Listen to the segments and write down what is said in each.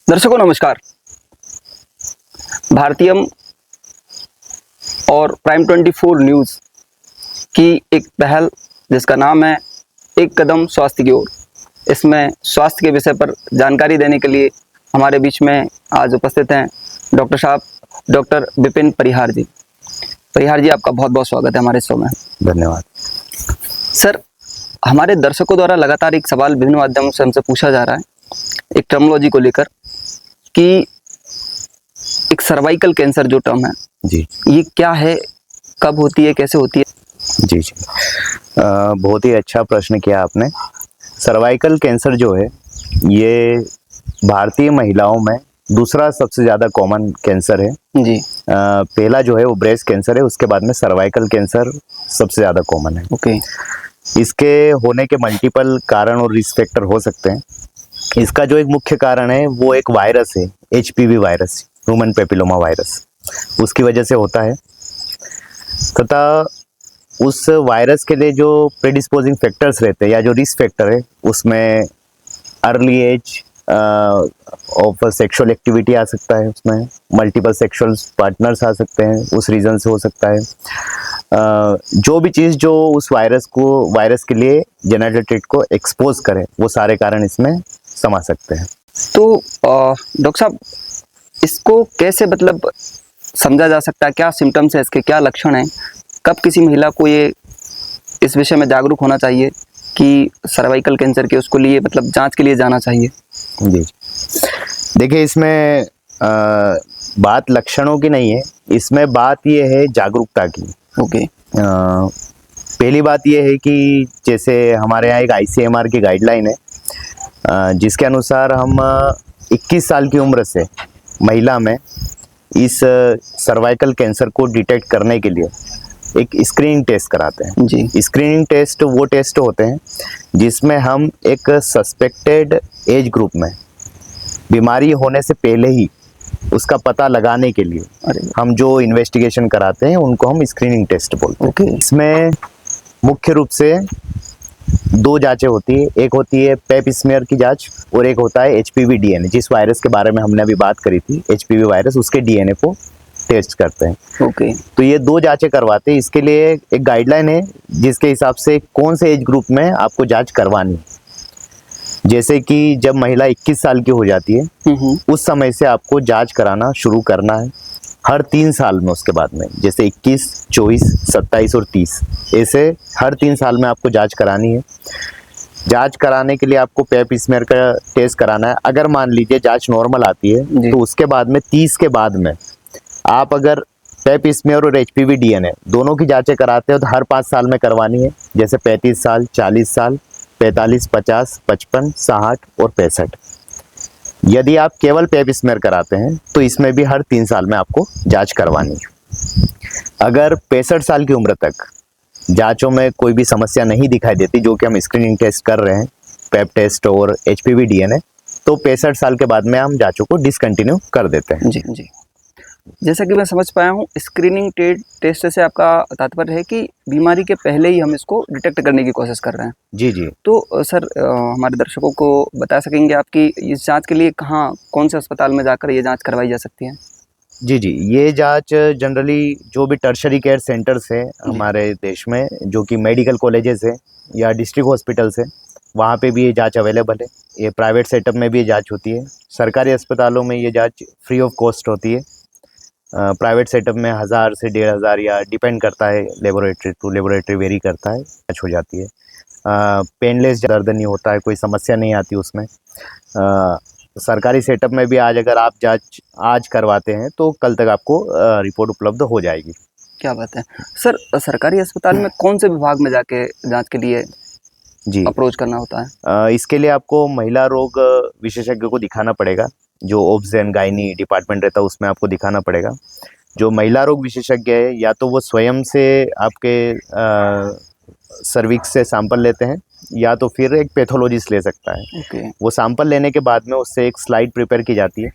दर्शकों नमस्कार। भारतीयम और प्राइम 24 न्यूज़ की एक पहल जिसका नाम है एक कदम स्वास्थ्य की ओर। इसमें स्वास्थ्य के विषय पर जानकारी देने के लिए हमारे बीच में आज उपस्थित हैं डॉक्टर साहब, डॉक्टर विपिन परिहार जी। परिहार जी, आपका बहुत बहुत स्वागत है हमारे शो में। धन्यवाद सर, हमारे दर्शकों द्वारा लगातार एक सवाल विभिन्न माध्यमों से हमसे पूछा जा रहा है एक टर्मोलॉजी को लेकर कि एक सर्वाइकल कैंसर जो टर्म है जी ये क्या है, कब होती है, कैसे होती है? जी जी बहुत ही अच्छा प्रश्न किया आपने। सर्वाइकल कैंसर जो है ये भारतीय महिलाओं में दूसरा सबसे ज़्यादा कॉमन कैंसर है। जी। पहला जो है वो ब्रेस्ट कैंसर है, उसके बाद में सर्वाइकल कैंसर सबसे ज़्यादा कॉमन है। ओके। इसके होने के मल्टीपल कारण और रिस्क फैक्टर हो सकते हैं। इसका जो एक मुख्य कारण है वो एक वायरस है, HPV virus, human papilloma virus, उसकी वजह से होता है। तथा उस वायरस के लिए जो प्रेडिस्पोजिंग फैक्टर्स रहते हैं या जो रिस्क फैक्टर है उसमें early age of sexual activity आ सकता है, उसमें मल्टीपल सेक्सुअल पार्टनर्स आ सकते हैं, उस रीज़न से हो सकता है। जो भी चीज़ जो उस वायरस के लिए जेनेटिक ट्रेट को एक्सपोज करे वो सारे कारण इसमें समा सकते हैं। तो डॉक्टर साहब, इसको कैसे मतलब समझा जा सकता है? क्या सिम्टम्स है इसके, क्या लक्षण हैं? कब किसी महिला को ये इस विषय में जागरूक होना चाहिए कि सर्वाइकल कैंसर के उसको लिए मतलब जांच के लिए जाना चाहिए? जी देखिए, इसमें बात लक्षणों की नहीं है, इसमें बात ये है जागरूकता की। ओके। पहली बात ये है कि जैसे हमारे यहाँ एक ICMR की गाइडलाइन है जिसके अनुसार हम 21 साल की उम्र से महिला में इस सर्वाइकल कैंसर को डिटेक्ट करने के लिए एक स्क्रीनिंग टेस्ट कराते हैं। जी। स्क्रीनिंग टेस्ट वो टेस्ट होते हैं जिसमें हम एक सस्पेक्टेड एज ग्रुप में बीमारी होने से पहले ही उसका पता लगाने के लिए हम जो इन्वेस्टिगेशन कराते हैं उनको हम स्क्रीनिंग टेस्ट बोलते हैं। ओके। इसमें मुख्य रूप से दो जांचें होती है, एक होती है पेप स्मीयर की जांच और एक होता है HPV DNA, जिस वायरस के बारे में हमने अभी बात करी थी, HPV वायरस, उसके DNA को टेस्ट करते हैं। ओके। तो ये दो जांचें करवाते हैं। इसके लिए एक गाइडलाइन है जिसके हिसाब से कौन से एज ग्रुप में आपको जांच करवानी है। जैसे कि जब महिला 21 साल की हो जाती है उस समय से आपको जांच कराना शुरू करना है हर 3 साल में। उसके बाद में जैसे 21, 24, 27 और 30, ऐसे हर 3 साल में आपको जांच करानी है। जांच कराने के लिए आपको पेप स्मीयर का टेस्ट कराना है। अगर मान लीजिए जांच नॉर्मल आती है तो उसके बाद में 30 के बाद में आप अगर पेप स्मीयर और HPV DNA दोनों की जांचें कराते हो तो हर 5 साल में करवानी है। जैसे 35 साल, 40 साल, 45, 50, 55, 60 और 65। यदि आप केवल पेप स्मीयर कराते हैं तो इसमें भी हर 3 साल में आपको जांच करवानी है। अगर 65 साल की उम्र तक जांचों में कोई भी समस्या नहीं दिखाई देती, जो कि हम स्क्रीनिंग टेस्ट कर रहे हैं, पेप टेस्ट और HPV DNA, तो 65 साल के बाद में हम जांचों को डिसकंटिन्यू कर देते हैं। जी जी। जैसा कि मैं समझ पाया हूँ, स्क्रीनिंग टेस्ट से आपका तात्पर्य है कि बीमारी के पहले ही हम इसको डिटेक्ट करने की कोशिश कर रहे हैं। जी जी। तो सर, हमारे दर्शकों को बता सकेंगे आप कि इस जांच के लिए कहाँ, कौन से अस्पताल में जाकर ये जांच करवाई जा सकती है? जी जी, ये जांच जनरली जो भी टर्शरी केयर सेंटर्स है हमारे देश में, जो कि मेडिकल कॉलेजेस है या डिस्ट्रिक्ट हॉस्पिटल्स है, वहाँ पे भी ये जांच अवेलेबल है। ये प्राइवेट सेटअप में भी ये जांच होती है। सरकारी अस्पतालों में ये जांच फ्री ऑफ कॉस्ट होती है। प्राइवेट सेटअप में 1000 से 1500 या डिपेंड करता है, लेबोरेटरी टू लेबोरेटरी वेरी करता है, जांच हो जाती है। पेनलेस, दर्द नहीं होता है, कोई समस्या नहीं आती उसमें। सरकारी सेटअप में भी आज अगर आप जांच आज करवाते हैं तो कल तक आपको रिपोर्ट उपलब्ध हो जाएगी। क्या बात है सर! सरकारी अस्पताल में कौन से विभाग में जाके जांच के लिए जी अप्रोच करना होता है? इसके लिए आपको महिला रोग विशेषज्ञ को दिखाना पड़ेगा। जो ओब्स एंड गायनी डिपार्टमेंट रहता है उसमें आपको दिखाना पड़ेगा। जो महिला रोग विशेषज्ञ है या तो वो स्वयं से आपके सर्विक्स से सैंपल लेते हैं या तो फिर एक पैथोलॉजिस्ट ले सकता है। ओके। वो सैंपल लेने के बाद में उससे एक स्लाइड प्रिपेयर की जाती है।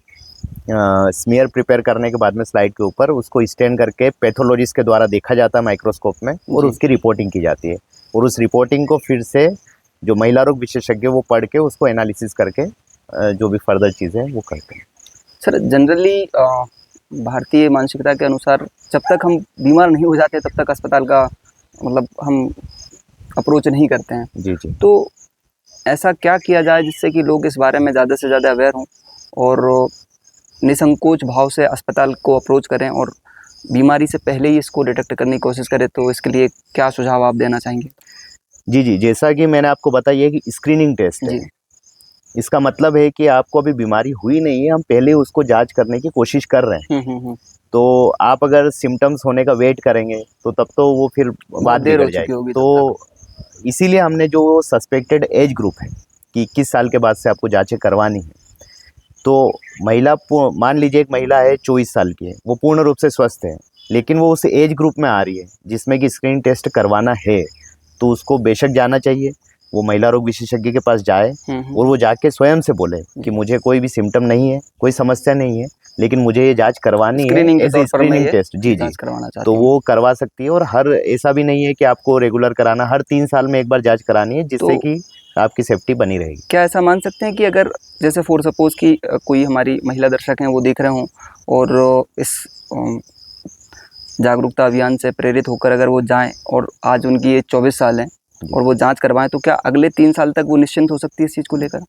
स्मीयर प्रिपेयर करने के बाद में स्लाइड के ऊपर उसको स्टैंड करके पैथोलॉजिस्ट के द्वारा देखा जाता है माइक्रोस्कोप में, और उसकी रिपोर्टिंग की जाती है। और उस रिपोर्टिंग को फिर से जो महिला रोग विशेषज्ञ वो पढ़ के उसको एनालिसिस करके जो भी फर्दर चीज़ें हैं वो करते हैं। सर जनरली भारतीय मानसिकता के अनुसार जब तक हम बीमार नहीं हो जाते तब तक अस्पताल का मतलब हम अप्रोच नहीं करते हैं। जी जी। तो ऐसा क्या किया जाए जिससे कि लोग इस बारे में ज़्यादा से ज़्यादा अवेयर हों और निसंकोच भाव से अस्पताल को अप्रोच करें और बीमारी से पहले ही इसको डिटेक्ट करने की कोशिश करें, तो इसके लिए क्या सुझाव आप देना चाहेंगे? जी जी, जैसा कि मैंने आपको बताया कि स्क्रीनिंग टेस्ट है। जी। इसका मतलब है कि आपको अभी बीमारी हुई नहीं है, हम पहले उसको जांच करने की कोशिश कर रहे हैं। तो आप अगर सिम्टम्स होने का वेट करेंगे तो तब तो वो फिर बात देर हो बिगड़ चुकी जाएगी। होगी तब तो इसीलिए हमने जो सस्पेक्टेड एज ग्रुप है कि 21 साल के बाद से आपको जांचें करवानी है, तो महिला मान लीजिए एक महिला है 24 साल की है, वो पूर्ण रूप से स्वस्थ है, लेकिन वो उस एज ग्रुप में आ रही है जिसमें कि स्क्रीनिंग टेस्ट करवाना है, तो उसको बेशक जाना चाहिए। वो महिला रोग विशेषज्ञ के पास जाए और वो जाके स्वयं से बोले कि मुझे कोई भी सिम्टम नहीं है, कोई समस्या नहीं है, लेकिन मुझे ये जांच करवानी है स्क्रीनिंग के एज ए तौर पर मैं स्क्रीनिंग ये टेस्ट। जी जी, जांच करवाना चाहती तो हूँ। वो करवा सकती है। और हर ऐसा भी नहीं है कि आपको रेगुलर कराना, हर 3 साल में एक बार जांच करानी है, जिससे तो कि आपकी सेफ्टी बनी रहेगी। क्या ऐसा मान सकते हैं कि अगर जैसे फॉर सपोज कि कोई हमारी महिला दर्शक हैं वो देख रहे हों और इस जागरूकता अभियान से प्रेरित होकर अगर वो जाएं और आज उनकी एज 24 साल है और वो जांच करवाएं, तो क्या अगले 3 साल तक वो निश्चिंत हो सकती है इस चीज़ को लेकर?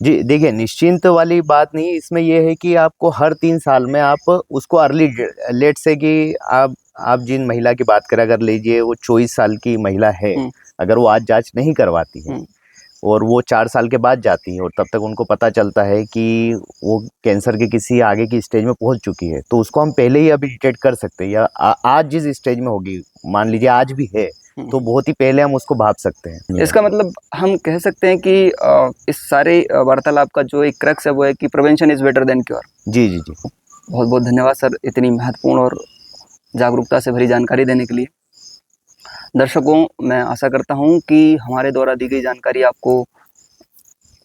जी, देखिए निश्चिंत वाली बात नहीं, इसमें ये है कि आपको हर 3 साल में आप उसको अर्ली लेट से कि आप जिन महिला की बात करें, अगर लीजिए वो 24 साल की महिला है, अगर वो आज जाँच नहीं करवाती है और वो 4 साल के बाद जाती है और तब तक उनको पता चलता है कि वो कैंसर के किसी आगे की स्टेज में पहुँच चुकी है, तो उसको हम पहले ही अभी डिटेक्ट कर सकते हैं। या आज जिस स्टेज में होगी, मान लीजिए आज भी है, तो बहुत ही पहले हम उसको भाप सकते हैं। इसका मतलब हम कह सकते हैं कि इस सारे वार्तालाप का जो एक क्रक्स है वो है कि prevention is better than cure. जी, जी, जी। बहुत बहुत धन्यवाद सर इतनी महत्वपूर्ण और जागरूकता से भरी जानकारी देने के लिए। दर्शकों, मैं आशा करता हूँ कि हमारे द्वारा दी गई जानकारी आपको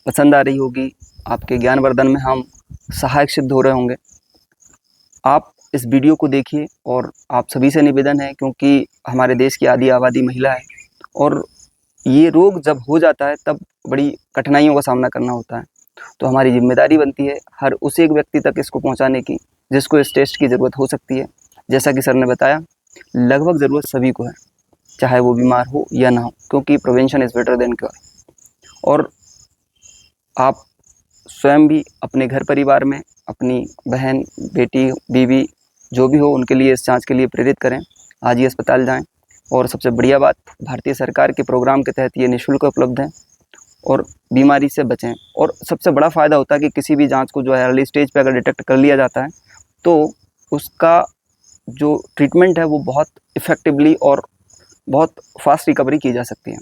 पसंद आ रही होगी, आपके ज्ञानवर्धन में हम सहायक सिद्ध हो रहे होंगे। आप इस वीडियो को देखिए और आप सभी से निवेदन है, क्योंकि हमारे देश की आधी आबादी महिला है और ये रोग जब हो जाता है तब बड़ी कठिनाइयों का सामना करना होता है। तो हमारी जिम्मेदारी बनती है हर उस एक व्यक्ति तक इसको पहुंचाने की जिसको इस टेस्ट की ज़रूरत हो सकती है। जैसा कि सर ने बताया, लगभग ज़रूरत सभी को है, चाहे वो बीमार हो या ना हो, क्योंकि prevention is better than cure. और आप स्वयं भी अपने घर परिवार में अपनी बहन, बेटी, बीवी जो भी हो उनके लिए इस जांच के लिए प्रेरित करें। आज ही अस्पताल जाएं। और सबसे बढ़िया बात, भारतीय सरकार के प्रोग्राम के तहत ये निःशुल्क उपलब्ध है और बीमारी से बचें। और सबसे बड़ा फ़ायदा होता है कि किसी भी जांच को जो है अर्ली स्टेज पे अगर डिटेक्ट कर लिया जाता है तो उसका जो ट्रीटमेंट है वो बहुत इफ़ेक्टिवली और बहुत फास्ट रिकवरी की जा सकती है।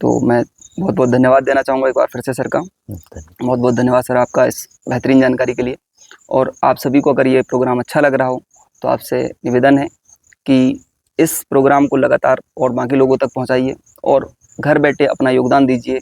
तो मैं बहुत बहुत धन्यवाद देना चाहूँगा एक बार फिर से सर का। बहुत बहुत धन्यवाद सर आपका इस बेहतरीन जानकारी के लिए। और आप सभी को अगर ये प्रोग्राम अच्छा लग रहा हो तो आपसे निवेदन है कि इस प्रोग्राम को लगातार और बाकी लोगों तक पहुंचाइए और घर बैठे अपना योगदान दीजिए।